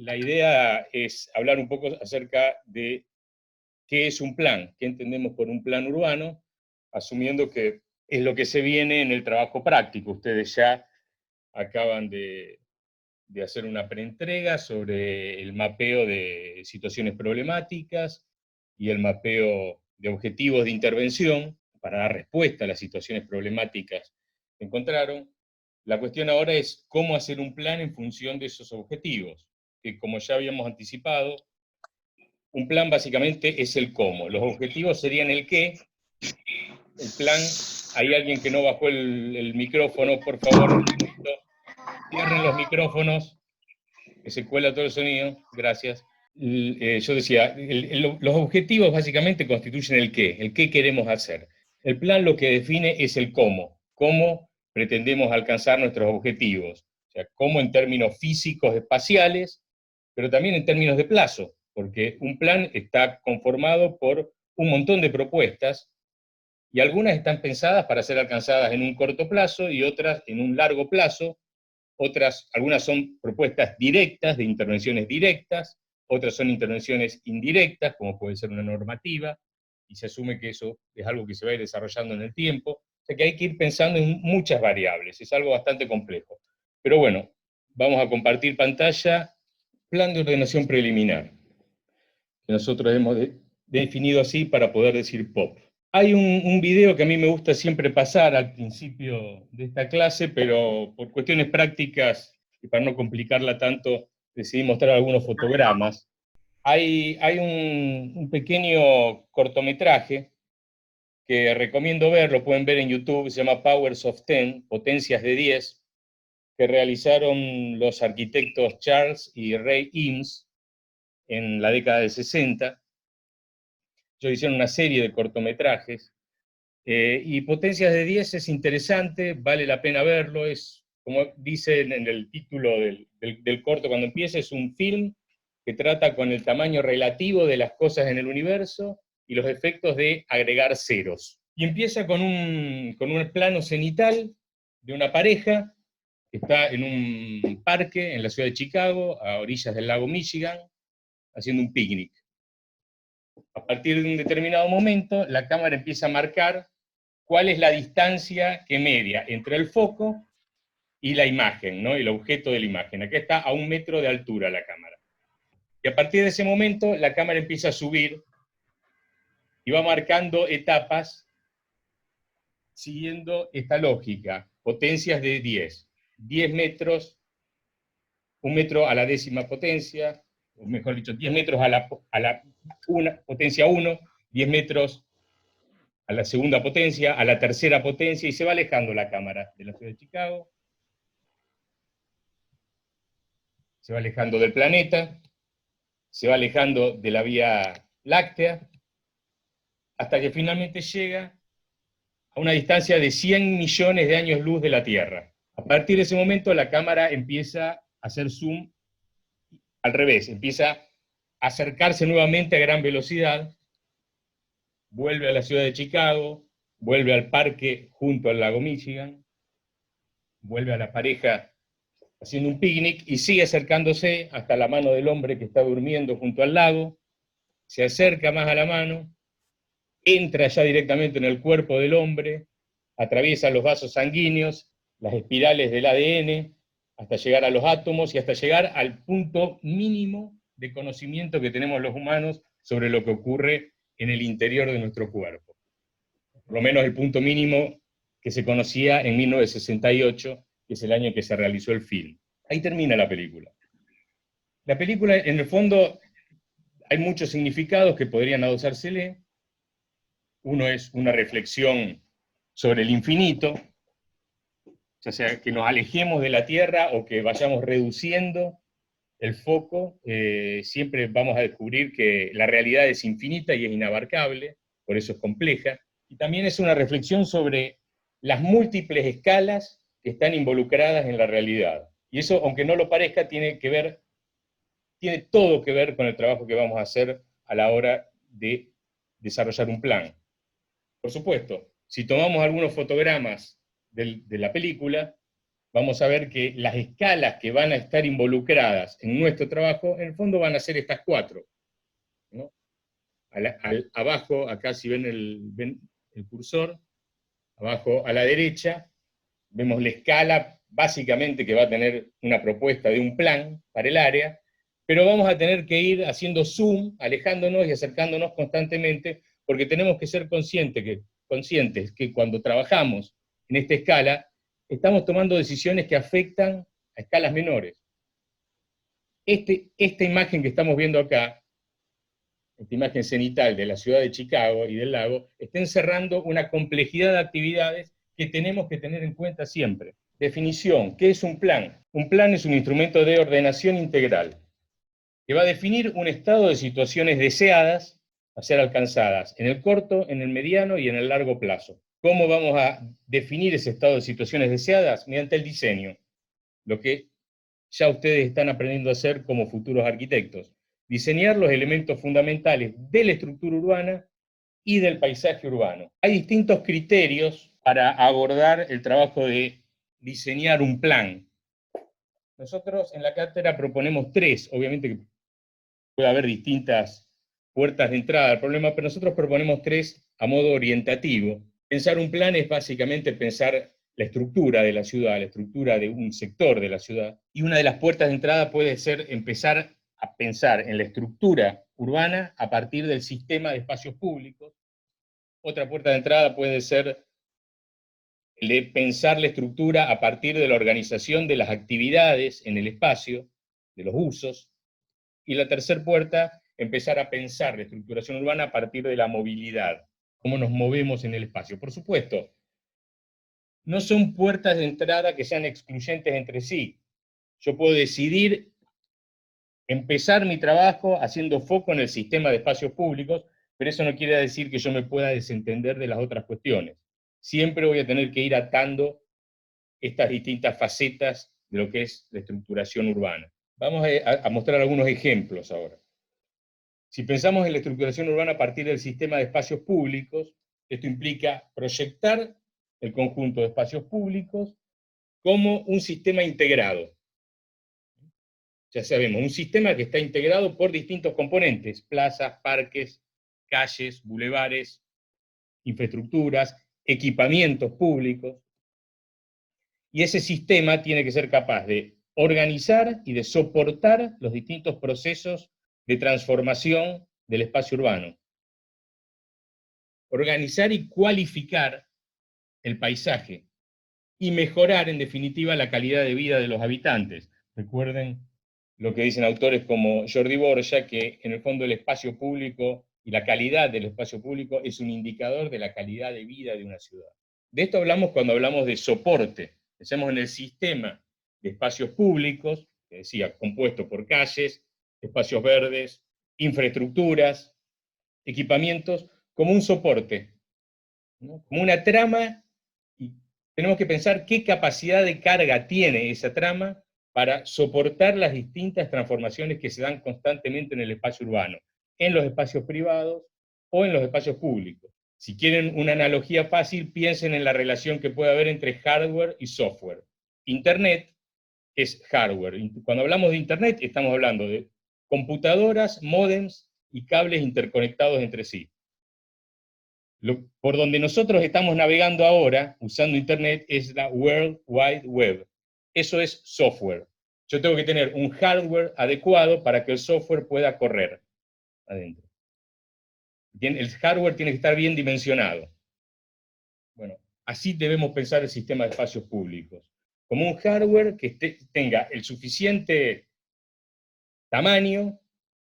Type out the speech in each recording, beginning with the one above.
la idea es hablar un poco acerca de qué es un plan, qué entendemos por un plan urbano, asumiendo que es lo que se viene en el trabajo práctico. Ustedes ya acaban de hacer una preentrega sobre el mapeo de situaciones problemáticas y el mapeo de objetivos de intervención para dar respuesta a las situaciones problemáticas que encontraron. La cuestión ahora es cómo hacer un plan en función de esos objetivos, que como ya habíamos anticipado, un plan básicamente es el cómo. Los objetivos serían el qué. El plan, hay alguien que no bajó el micrófono, por favor, cierren los micrófonos, que se cuela todo el sonido, gracias. Yo decía, los objetivos básicamente constituyen el qué queremos hacer. El plan lo que define es el cómo pretendemos alcanzar nuestros objetivos, o sea, cómo en términos físicos, espaciales, pero también en términos de plazo, porque un plan está conformado por un montón de propuestas, y algunas están pensadas para ser alcanzadas en un corto plazo y otras en un largo plazo, algunas son propuestas directas, de intervenciones directas, otras son intervenciones indirectas, como puede ser una normativa, y se asume que eso es algo que se va a ir desarrollando en el tiempo. O sea que hay que ir pensando en muchas variables, es algo bastante complejo. Pero bueno, vamos a compartir pantalla, plan de ordenación preliminar, que nosotros hemos definido así para poder decir POP. Hay un video que a mí me gusta siempre pasar al principio de esta clase, pero por cuestiones prácticas y para no complicarla tanto, decidí mostrar algunos fotogramas. Hay un pequeño cortometraje que recomiendo ver, lo pueden ver en YouTube, se llama Powers of 10, Potencias de 10, que realizaron los arquitectos Charles y Ray Eames en la década del 60. Ellos hicieron una serie de cortometrajes. Y Potencias de 10 es interesante, vale la pena verlo, es, como dice en el título del corto cuando empieza, es un film que trata con el tamaño relativo de las cosas en el universo y los efectos de agregar ceros. Y empieza con un plano cenital de una pareja que está en un parque en la ciudad de Chicago, a orillas del lago Michigan, haciendo un picnic. A partir de un determinado momento, la cámara empieza a marcar cuál es la distancia que media entre el foco y la imagen, ¿no? El objeto de la imagen. Acá está a 1 metro de altura la cámara. Y a partir de ese momento, la cámara empieza a subir y va marcando etapas siguiendo esta lógica. Potencias de 10. 10 metros, 1 metro a la 10ª potencia, o mejor dicho, 10 metros a la potencia 1, 10 metros a la 2ª potencia, a la 3ª potencia, y se va alejando la cámara de la ciudad de Chicago, se va alejando del planeta, se va alejando de la Vía Láctea, hasta que finalmente llega a una distancia de 100 millones de años luz de la Tierra. A partir de ese momento la cámara empieza a hacer zoom al revés, empieza a acercarse nuevamente a gran velocidad, vuelve a la ciudad de Chicago, vuelve al parque junto al lago Michigan, vuelve a la pareja haciendo un picnic y sigue acercándose hasta la mano del hombre que está durmiendo junto al lago, se acerca más a la mano, entra ya directamente en el cuerpo del hombre, atraviesa los vasos sanguíneos, las espirales del ADN, hasta llegar a los átomos y hasta llegar al punto mínimo de conocimiento que tenemos los humanos sobre lo que ocurre en el interior de nuestro cuerpo. Por lo menos el punto mínimo que se conocía en 1968, que es el año en que se realizó el film. Ahí termina la película. La película, en el fondo, hay muchos significados que podrían adosársele. Uno es una reflexión sobre el infinito, ya sea que nos alejemos de la Tierra o que vayamos reduciendo el foco, siempre vamos a descubrir que la realidad es infinita y es inabarcable, por eso es compleja. Y también es una reflexión sobre las múltiples escalas que están involucradas en la realidad. Y eso, aunque no lo parezca, tiene todo que ver con el trabajo que vamos a hacer a la hora de desarrollar un plan. Por supuesto, si tomamos algunos fotogramas de la película, vamos a ver que las escalas que van a estar involucradas en nuestro trabajo, en el fondo van a ser estas cuatro, ¿no? Abajo, acá si ven el cursor, abajo a la derecha, vemos la escala básicamente que va a tener una propuesta de un plan para el área, pero vamos a tener que ir haciendo zoom, alejándonos y acercándonos constantemente, porque tenemos que ser conscientes que cuando trabajamos en esta escala, estamos tomando decisiones que afectan a escalas menores. Esta imagen que estamos viendo acá, esta imagen cenital de la ciudad de Chicago y del lago, está encerrando una complejidad de actividades que tenemos que tener en cuenta siempre. Definición, ¿qué es un plan? Un plan es un instrumento de ordenación integral que va a definir un estado de situaciones deseadas a ser alcanzadas en el corto, en el mediano y en el largo plazo. ¿Cómo vamos a definir ese estado de situaciones deseadas? Mediante el diseño, lo que ya ustedes están aprendiendo a hacer como futuros arquitectos. Diseñar los elementos fundamentales de la estructura urbana y del paisaje urbano. Hay distintos criterios para abordar el trabajo de diseñar un plan. Nosotros en la cátedra proponemos tres, obviamente que puede haber distintas puertas de entrada al problema, pero nosotros proponemos tres a modo orientativo. Pensar un plan es básicamente pensar la estructura de la ciudad, la estructura de un sector de la ciudad, y una de las puertas de entrada puede ser empezar a pensar en la estructura urbana a partir del sistema de espacios públicos. Otra puerta de entrada puede ser el de pensar la estructura a partir de la organización de las actividades en el espacio, de los usos. Y la tercera puerta, empezar a pensar la estructuración urbana a partir de la movilidad, cómo nos movemos en el espacio. Por supuesto, no son puertas de entrada que sean excluyentes entre sí. Yo puedo decidir empezar mi trabajo haciendo foco en el sistema de espacios públicos, pero eso no quiere decir que yo me pueda desentender de las otras cuestiones. Siempre voy a tener que ir atando estas distintas facetas de lo que es la estructuración urbana. Vamos a mostrar algunos ejemplos ahora. Si pensamos en la estructuración urbana a partir del sistema de espacios públicos, esto implica proyectar el conjunto de espacios públicos como un sistema integrado. Ya sabemos, un sistema que está integrado por distintos componentes, plazas, parques, calles, bulevares, infraestructuras, equipamientos públicos, y ese sistema tiene que ser capaz de organizar y de soportar los distintos procesos de transformación del espacio urbano. Organizar y cualificar el paisaje y mejorar, en definitiva, la calidad de vida de los habitantes. Recuerden lo que dicen autores como Jordi Borja, que en el fondo el espacio público y la calidad del espacio público es un indicador de la calidad de vida de una ciudad. De esto hablamos cuando hablamos de soporte. Pensemos en el sistema de espacios públicos, que decía, compuesto por calles, espacios verdes, infraestructuras, equipamientos, como un soporte, ¿no? Como una trama, y tenemos que pensar qué capacidad de carga tiene esa trama para soportar las distintas transformaciones que se dan constantemente en el espacio urbano, en los espacios privados o en los espacios públicos. Si quieren una analogía fácil, piensen en la relación que puede haber entre hardware y software. Internet es hardware. Cuando hablamos de Internet, estamos hablando de computadoras, módems y cables interconectados entre sí. Por donde nosotros estamos navegando ahora, usando Internet, es la World Wide Web. Eso es software. Yo tengo que tener un hardware adecuado para que el software pueda correr adentro. El hardware tiene que estar bien dimensionado. Bueno, así debemos pensar el sistema de espacios públicos. Como un hardware que tenga el suficiente tamaño,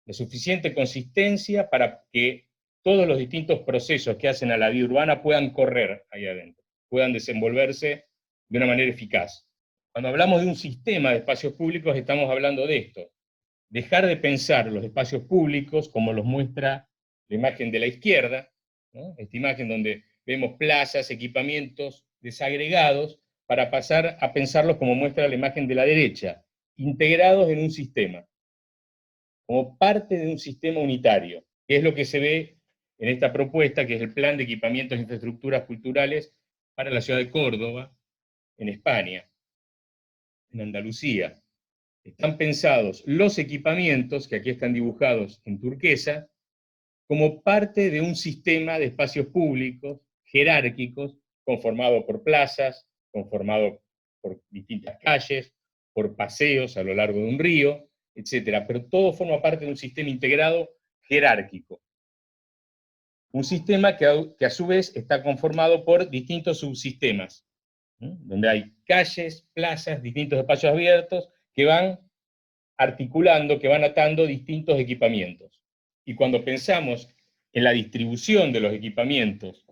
la suficiente consistencia para que todos los distintos procesos que hacen a la vida urbana puedan correr ahí adentro, puedan desenvolverse de una manera eficaz. Cuando hablamos de un sistema de espacios públicos, estamos hablando de esto. Dejar de pensar los espacios públicos como los muestra la imagen de la izquierda, ¿no? Esta imagen donde vemos plazas, equipamientos desagregados, para pasar a pensarlos como muestra la imagen de la derecha, integrados en un sistema, como parte de un sistema unitario, que es lo que se ve en esta propuesta, que es el Plan de Equipamientos e Infraestructuras Culturales para la ciudad de Córdoba, en España. en Andalucía. Están pensados los equipamientos, que aquí están dibujados en turquesa, como parte de un sistema de espacios públicos jerárquicos, conformado por plazas, conformado por distintas calles, por paseos a lo largo de un río, etc. Pero todo forma parte de un sistema integrado jerárquico. Un sistema que a su vez está conformado por distintos subsistemas, ¿no? Donde hay calles, plazas, distintos espacios abiertos que van articulando, que van atando distintos equipamientos. Y cuando pensamos en la distribución de los equipamientos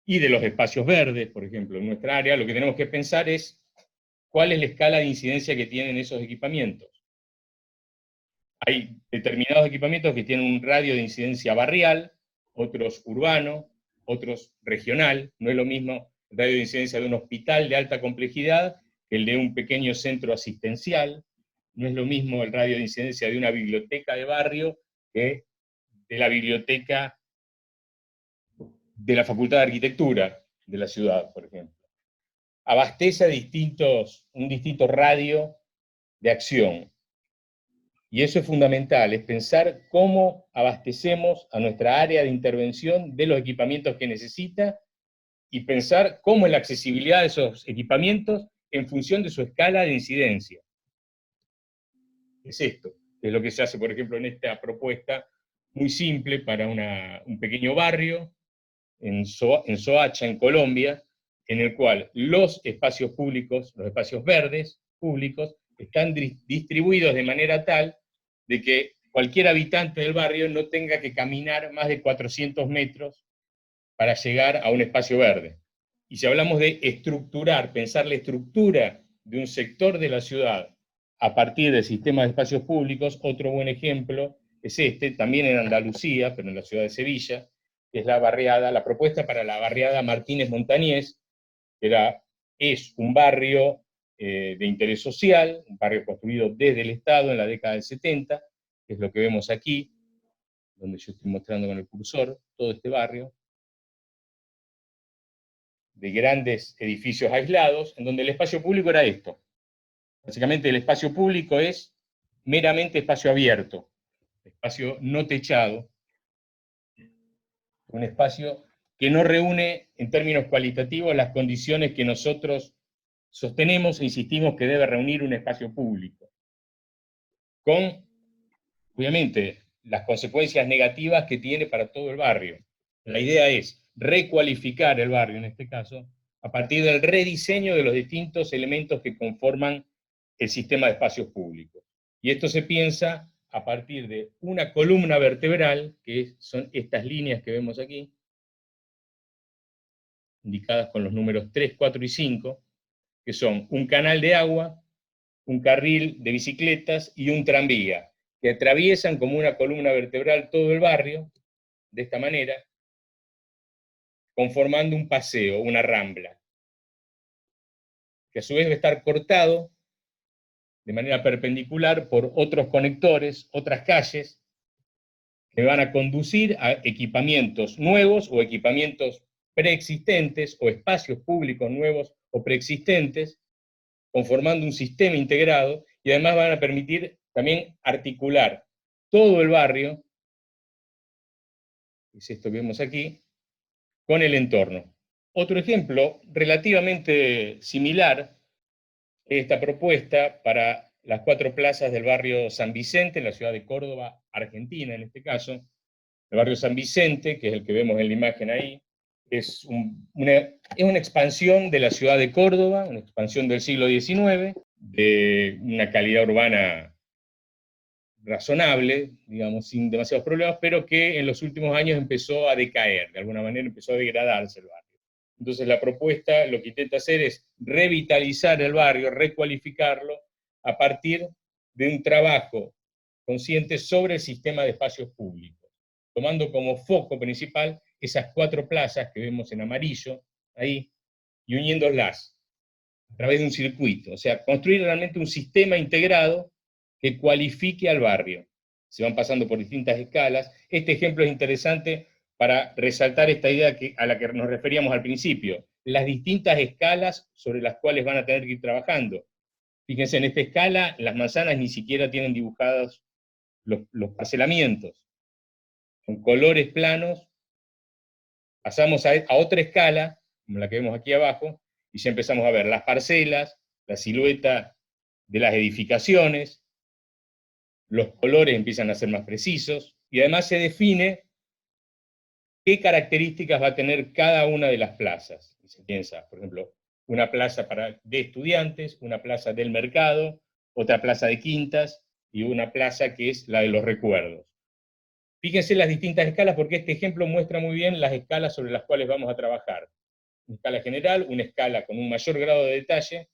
y de los espacios verdes, por ejemplo, en nuestra área, lo que tenemos que pensar es cuál es la escala de incidencia que tienen esos equipamientos. Hay determinados equipamientos que tienen un radio de incidencia barrial, otros urbano, otros regional. No es lo mismo el radio de incidencia de un hospital de alta complejidad que el de un pequeño centro asistencial. No es lo mismo el radio de incidencia de una biblioteca de barrio que de la biblioteca de la Facultad de Arquitectura de la ciudad, por ejemplo. Abastece un distinto radio de acción. Y eso es fundamental, es pensar cómo abastecemos a nuestra área de intervención de los equipamientos que necesita y pensar cómo es la accesibilidad de esos equipamientos en función de su escala de incidencia. Es esto, es lo que se hace, por ejemplo, en esta propuesta muy simple para un pequeño barrio en Soacha, en Colombia, en el cual los espacios públicos, los espacios verdes públicos, están distribuidos de manera tal de que cualquier habitante del barrio no tenga que caminar más de 400 metros para llegar a un espacio verde. Y si hablamos de estructurar, pensar la estructura de un sector de la ciudad a partir del sistema de espacios públicos, otro buen ejemplo es este, también en Andalucía, pero en la ciudad de Sevilla, que es la propuesta para la barriada Martínez Montañés, que es un barrio de interés social, un barrio construido desde el Estado en la década del 70, que es lo que vemos aquí, donde yo estoy mostrando con el cursor, todo este barrio, de grandes edificios aislados, en donde el espacio público era esto. Básicamente el espacio público es meramente espacio abierto, espacio no techado, un espacio que no reúne en términos cualitativos las condiciones que nosotros sostenemos e insistimos que debe reunir un espacio público, con, obviamente, las consecuencias negativas que tiene para todo el barrio. La idea es recualificar el barrio, en este caso, a partir del rediseño de los distintos elementos que conforman el sistema de espacios públicos. Y esto se piensa a partir de una columna vertebral, que son estas líneas que vemos aquí, indicadas con los números 3, 4 y 5, que son un canal de agua, un carril de bicicletas y un tranvía, que atraviesan como una columna vertebral todo el barrio, de esta manera, conformando un paseo, una rambla, que a su vez va a estar cortado de manera perpendicular por otros conectores, otras calles, que van a conducir a equipamientos nuevos o equipamientos preexistentes o espacios públicos nuevos o preexistentes, conformando un sistema integrado, y además van a permitir también articular todo el barrio, es esto que vemos aquí, con el entorno. Otro ejemplo relativamente similar es esta propuesta para las 4 plazas del barrio San Vicente, en la ciudad de Córdoba, Argentina en este caso. El barrio San Vicente, que es el que vemos en la imagen ahí, es una expansión de la ciudad de Córdoba, una expansión del siglo XIX, de una calidad urbana razonable, digamos, sin demasiados problemas, pero que en los últimos años empezó a decaer, de alguna manera empezó a degradarse el barrio. Entonces la propuesta lo que intenta hacer es revitalizar el barrio, recualificarlo, a partir de un trabajo consciente sobre el sistema de espacios públicos, tomando como foco principal esas 4 plazas que vemos en amarillo, ahí, y uniéndolas a través de un circuito, o sea, construir realmente un sistema integrado que cualifique al barrio. Se van pasando por distintas escalas. Este ejemplo es interesante para resaltar esta idea a la que nos referíamos al principio, las distintas escalas sobre las cuales van a tener que ir trabajando. Fíjense, en esta escala, las manzanas ni siquiera tienen dibujados los parcelamientos. Con colores planos, pasamos a otra escala, como la que vemos aquí abajo, y ya empezamos a ver las parcelas, la silueta de las edificaciones, los colores empiezan a ser más precisos, y además se define qué características va a tener cada una de las plazas. Y se piensa, por ejemplo, una plaza de estudiantes, una plaza del mercado, otra plaza de quintas, y una plaza que es la de los recuerdos. Fíjense las distintas escalas, porque este ejemplo muestra muy bien las escalas sobre las cuales vamos a trabajar. Una escala general, una escala con un mayor grado de detalle,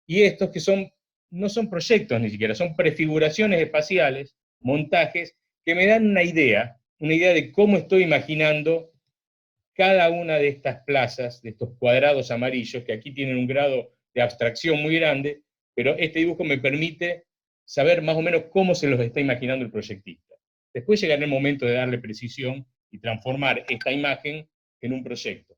y estos que no son proyectos ni siquiera, son prefiguraciones espaciales, montajes, que me dan una idea de cómo estoy imaginando cada una de estas plazas, de estos cuadrados amarillos, que aquí tienen un grado de abstracción muy grande, pero este dibujo me permite saber más o menos cómo se los está imaginando el proyectista. Después llegará el momento de darle precisión y transformar esta imagen en un proyecto.